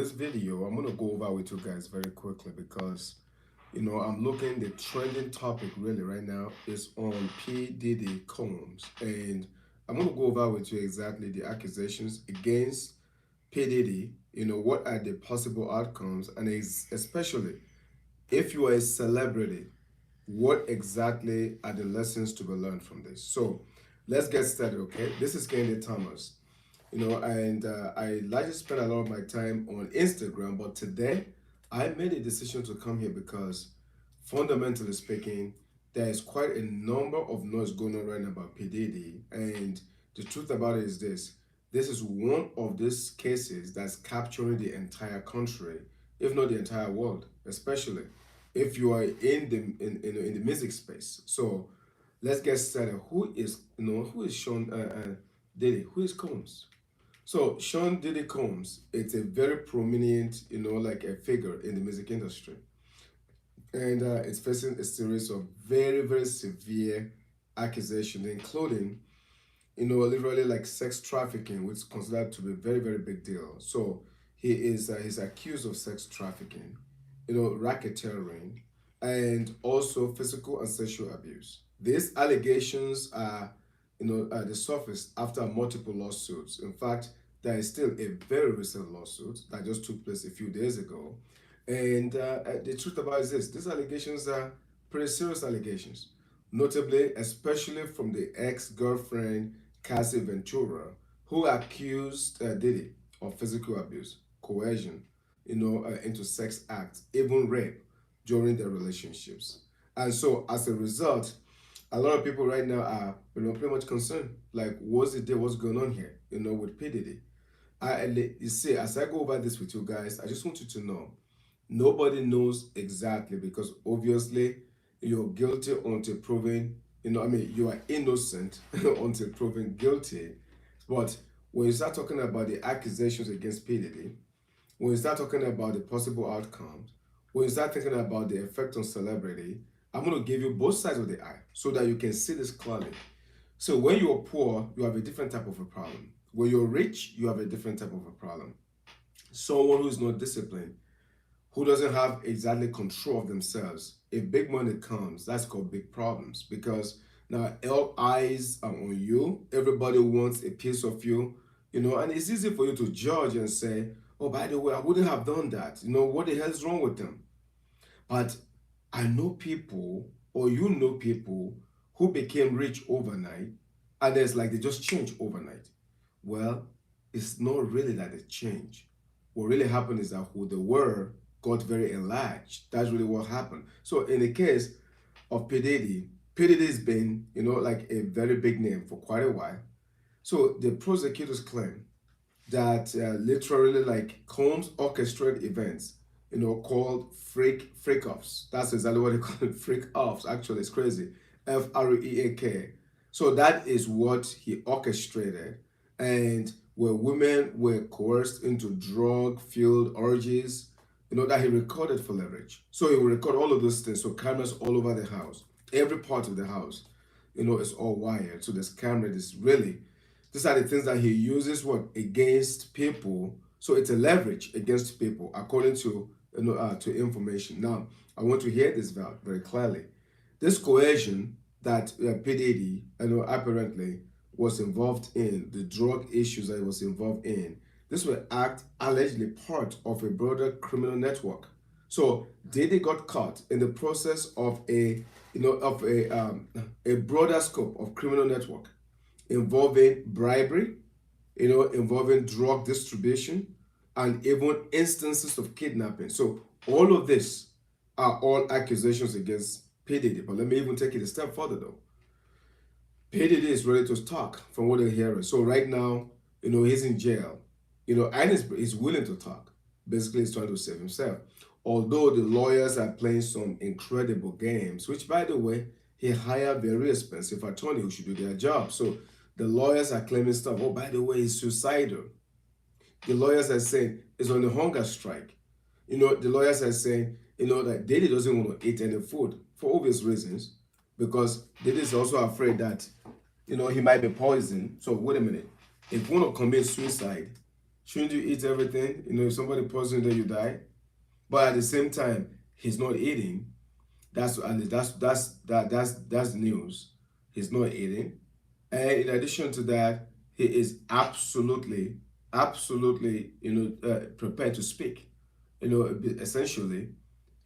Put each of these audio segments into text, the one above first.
this video, I'm going to go over with you guys very quickly because, I'm looking, the trending topic really right now is on P. Diddy Combs. And I'm going to go over with you exactly the accusations against P. Diddy, what are the possible outcomes, and especially if you are a celebrity, what exactly are the lessons to be learned from this? So let's get started, okay? This is Kennedy Thomas, and I like to spend a lot of my time on Instagram, but today I made a decision to come here because fundamentally speaking, there is quite a number of noise going on right now about P. Diddy, and the truth about it is this is one of these cases that's capturing the entire country, if not the entire world, especially if you are in the music space. So let's get started. Who is Sean Diddy? Who is Combs? So Sean Diddy Combs, it's a very prominent, like a figure in the music industry, and it's facing a series of very very severe accusations, including literally like sex trafficking, which is considered to be a very, very big deal. So he's accused of sex trafficking, racketeering, and also physical and sexual abuse. These allegations are, the surface after multiple lawsuits. In fact, there is still a very recent lawsuit that just took place a few days ago. And the truth about it is this: these allegations are pretty serious allegations, notably, especially from the ex-girlfriend Cassie Ventura, who accused Diddy of physical abuse, coercion, into sex acts, even rape during their relationships. And so, as a result, a lot of people right now are, pretty much concerned. Like, what's the deal? What's going on here? With P Diddy. You see, as I go over this with you guys, I just want you to know nobody knows exactly because obviously you're guilty until proven, you are innocent until proven guilty. But when you start talking about the accusations against P. Diddy, when you start talking about the possible outcomes, when you start thinking about the effect on celebrity, I'm going to give you both sides of the eye so that you can see this clearly. So when you're poor, you have a different type of a problem. When you're rich, you have a different type of a problem. Someone who's not disciplined, who doesn't have exactly control of themselves, if big money comes, that's called big problems because now all eyes are on you. Everybody wants a piece of you, and it's easy for you to judge and say, oh, by the way, I wouldn't have done that. What the hell is wrong with them? But I know people, or people, who became rich overnight, and it's like they just changed overnight. Well, it's not really that they change. What really happened is that who they were got very enlarged. That's really what happened. So in the case of P. Diddy's been, like a very big name for quite a while. So the prosecutors claim that literally like Combs orchestrated events, called freak offs. That's exactly what they call it, freak offs. Actually, it's crazy. FREAK. So that is what he orchestrated, and where women were coerced into drug-fueled orgies, that he recorded for leverage. So he will record all of those things. So cameras all over the house, every part of the house, is all wired. So this camera is really, these are the things that he uses against people. So it's a leverage against people, according to to information. Now, I want to hear this very clearly. This coercion that P Diddy, apparently was involved in, the drug issues that he was involved in, this were allegedly part of a broader criminal network. So Diddy got caught in the process of a broader scope of criminal network involving bribery, involving drug distribution, and even instances of kidnapping. So all of this are all accusations against P Diddy. But let me even take it a step further though. P Diddy is ready to talk from what they're hearing. So right now, he's in jail, and he's willing to talk. Basically, he's trying to save himself. Although the lawyers are playing some incredible games, which by the way, he hired very expensive attorney who should do their job. So the lawyers are claiming stuff. Oh, by the way, he's suicidal. The lawyers are saying he's on a hunger strike. The lawyers are saying, that Diddy doesn't want to eat any food for obvious reasons, because Diddy is also afraid that, he might be poisoned. So wait a minute. If you want to commit suicide, Shouldn't you eat everything? If somebody poisons you, then you die. But at the same time, he's not eating. That's news. He's not eating. And in addition to that, he is absolutely, prepared to speak. Essentially,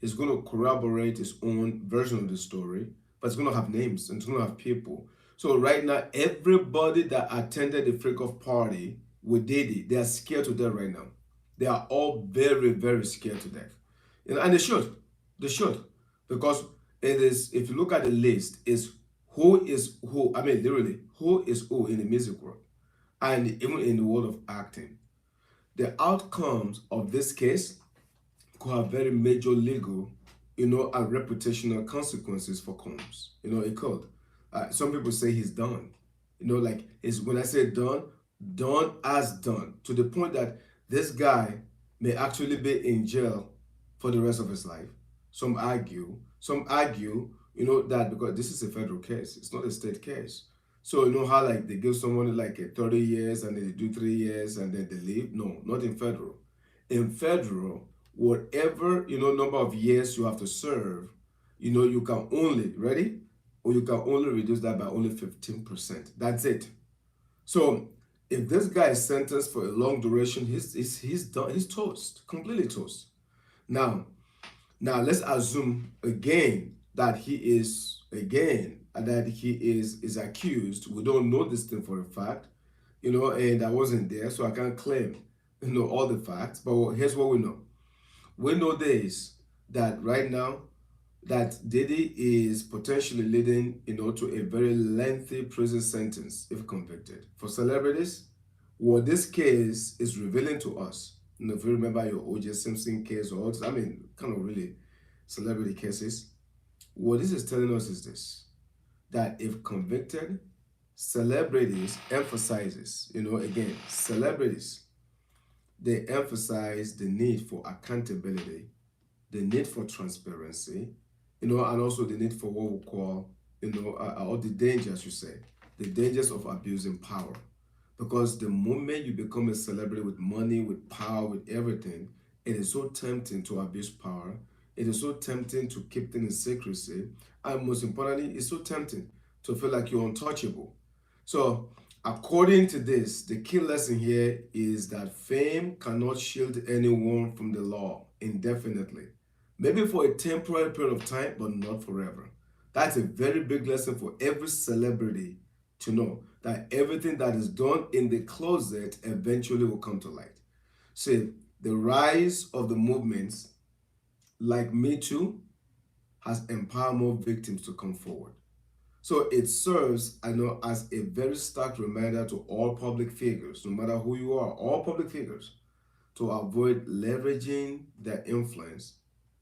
he's going to corroborate his own version of the story, but it's going to have names and it's going to have people. So right now, everybody that attended the freak off party with Diddy, they are scared to death right now. They are all very, very scared to death. And they should. They should. Because it is, if you look at the list, is who is who, I mean, literally, who is who in the music world and even in the world of acting. The outcomes of this case could have very major legal, and reputational consequences for Combs. It could. Some people say he's done. Like is when I say done, done as done to the point that this guy may actually be in jail for the rest of his life. Some argue, that because this is a federal case, it's not a state case. So you know how like they give someone like a 30 years and then they do 3 years and then they leave? No, not in federal. In federal, whatever number of years you have to serve, you can only ready, or you can only reduce that by only 15%. That's it. So if this guy is sentenced for a long duration, he's done. He's toast, completely toast. Now, now let's assume again that he is is accused. We don't know this thing for a fact, and I wasn't there, so I can't claim all the facts. But here's what we know. We know this, that right now that Diddy is potentially leading, to a very lengthy prison sentence if convicted. For celebrities, what this case is revealing to us, if you remember your O.J. Simpson case or I mean, kind of really celebrity cases, what this is telling us is this, that if convicted, celebrities emphasizes, again, celebrities, they emphasize the need for accountability, the need for transparency, and also the need for what we call, or the dangers, you say, the dangers of abusing power. Because the moment you become a celebrity with money, with power, with everything, it is so tempting to abuse power. It is so tempting to keep things in secrecy. And most importantly, it's so tempting to feel like you're untouchable. So, according to this, the key lesson here is that fame cannot shield anyone from the law indefinitely. Maybe for a temporary period of time, but not forever. That's a very big lesson for every celebrity to know, that everything that is done in the closet eventually will come to light. See, the rise of the movements like Me Too has empowered more victims to come forward. So it serves, I know, as a very stark reminder to all public figures, no matter who you are, all public figures, to avoid leveraging their influence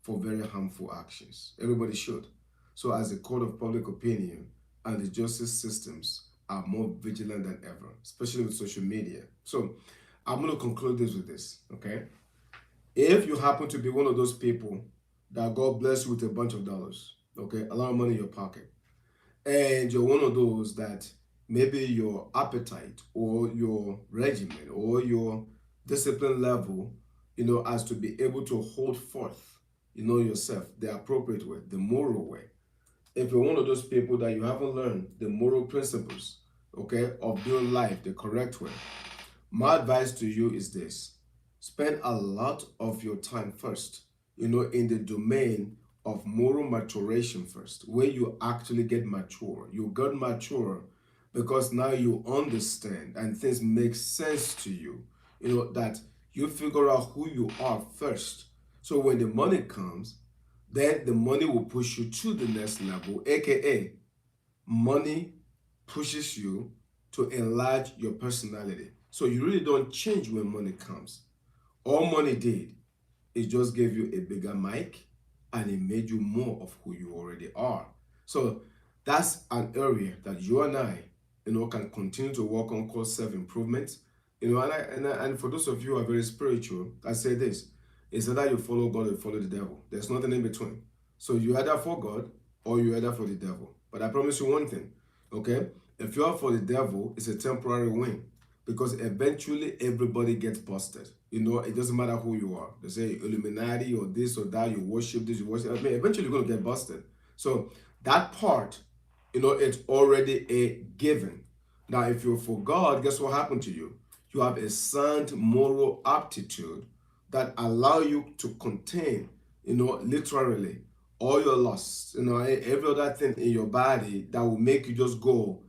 for very harmful actions. Everybody should. So as a code of public opinion and the justice systems are more vigilant than ever, especially with social media. So I'm going to conclude this with this, okay? If you happen to be one of those people that God bless you with a bunch of dollars, okay, a lot of money in your pocket, and you're one of those that maybe your appetite or your regimen or your discipline level, as to be able to hold forth, yourself the appropriate way, the moral way. If you're one of those people that you haven't learned the moral principles, okay, of doing life the correct way, my advice to you is this: spend a lot of your time first, in the domain of moral maturation first, where you actually get mature. You got mature because now you understand and things make sense to you, that you figure out who you are first. So when the money comes, then the money will push you to the next level, aka money pushes you to enlarge your personality. So you really don't change when money comes. All money did is just gave you a bigger mic and it made you more of who you already are. So that's an area that you and I, can continue to work on called self-improvement. And for those of you who are very spiritual, I say this: it's either you follow God or you follow the devil. There's nothing in between. So you either for God or you either for the devil. But I promise you one thing, okay? If you are for the devil, it's a temporary win. because eventually everybody gets busted. It doesn't matter who you are. They say Illuminati or this or that, you worship this, you worship. I mean, eventually you're gonna get busted. So that part, it's already a given. Now, if you're for God, guess what happened to you? You have a sound moral aptitude that allow you to contain, literally all your lusts, every other thing in your body that will make you just go,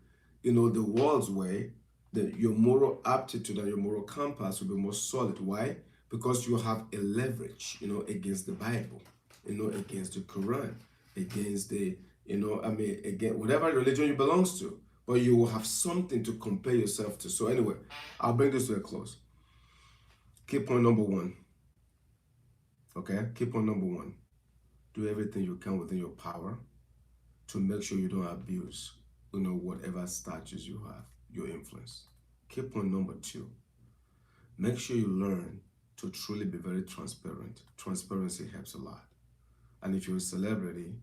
the world's way. That your moral aptitude and your moral compass will be more solid. Why? Because you have a leverage, against the Bible, against the Quran, against the, again, whatever religion you belongs to. But you will have something to compare yourself to. So anyway, I'll bring this to a close. Key point number one. Okay? Key point number one. Do everything you can within your power to make sure you don't abuse, whatever status you have, your influence. Key point number two. Make sure you learn to truly be very transparent. Transparency helps a lot. And if you're a celebrity,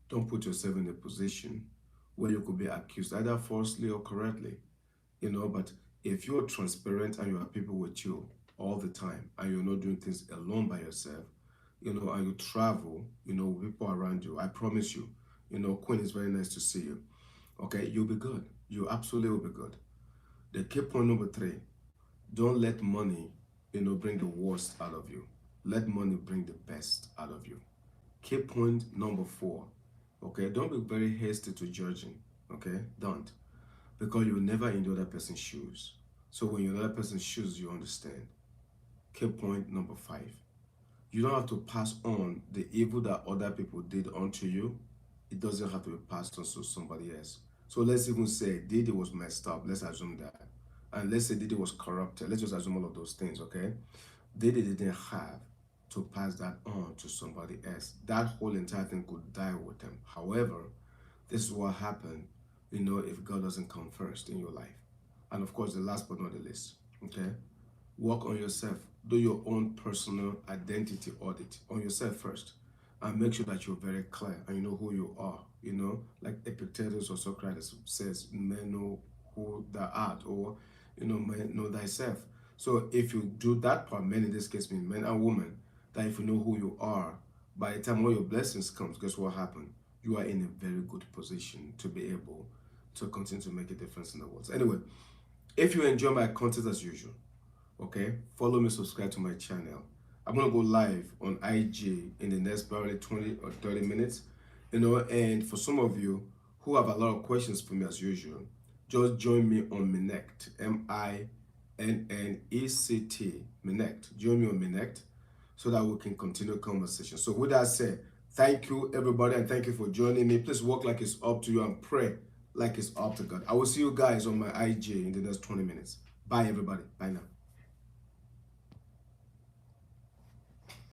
don't put yourself in a position where you could be accused either falsely or correctly. But if you're transparent and you have people with you all the time and you're not doing things alone by yourself, and you travel, with people around you, I promise you, Queen, is very nice to see you. Okay, you'll be good. You absolutely will be good. The key point number three, don't let money, bring the worst out of you. Let money bring the best out of you. Key point number four, okay, don't be very hasty to judging, okay? Don't. Because you're never in the other person's shoes. So when you're in the other person's shoes, you understand. Key point number five, you don't have to pass on the evil that other people did onto you. It doesn't have to be passed on to somebody else. So let's even say Diddy was messed up. Let's assume that. And let's say Diddy was corrupted. Let's just assume all of those things, okay? Diddy didn't have to pass that on to somebody else. That whole entire thing could die with them. However, this is what happened, if God doesn't come first in your life. And of course, the last but not the least, okay? Work on yourself. Do your own personal identity audit on yourself first. And make sure that you're very clear and you know who you are. Like Epictetus or Socrates says, men know who thou art, or, men know thyself. So if you do that part, men in this case mean men and women, that if you know who you are, by the time all your blessings comes, guess what happened? You are in a very good position to be able to continue to make a difference in the world. So anyway, if you enjoy my content as usual, okay, follow me, subscribe to my channel. I'm gonna go live on IG in the next probably 20 or 30 minutes, and for some of you who have a lot of questions for me as usual, just join me on Minect, Minnect, Minect. Join me on Minect so that we can continue conversation. So with that said, thank you everybody, and thank you for joining me. Please walk like it's up to you and pray like it's up to God. I will see you guys on my IG in the next 20 minutes. Bye everybody. Bye now.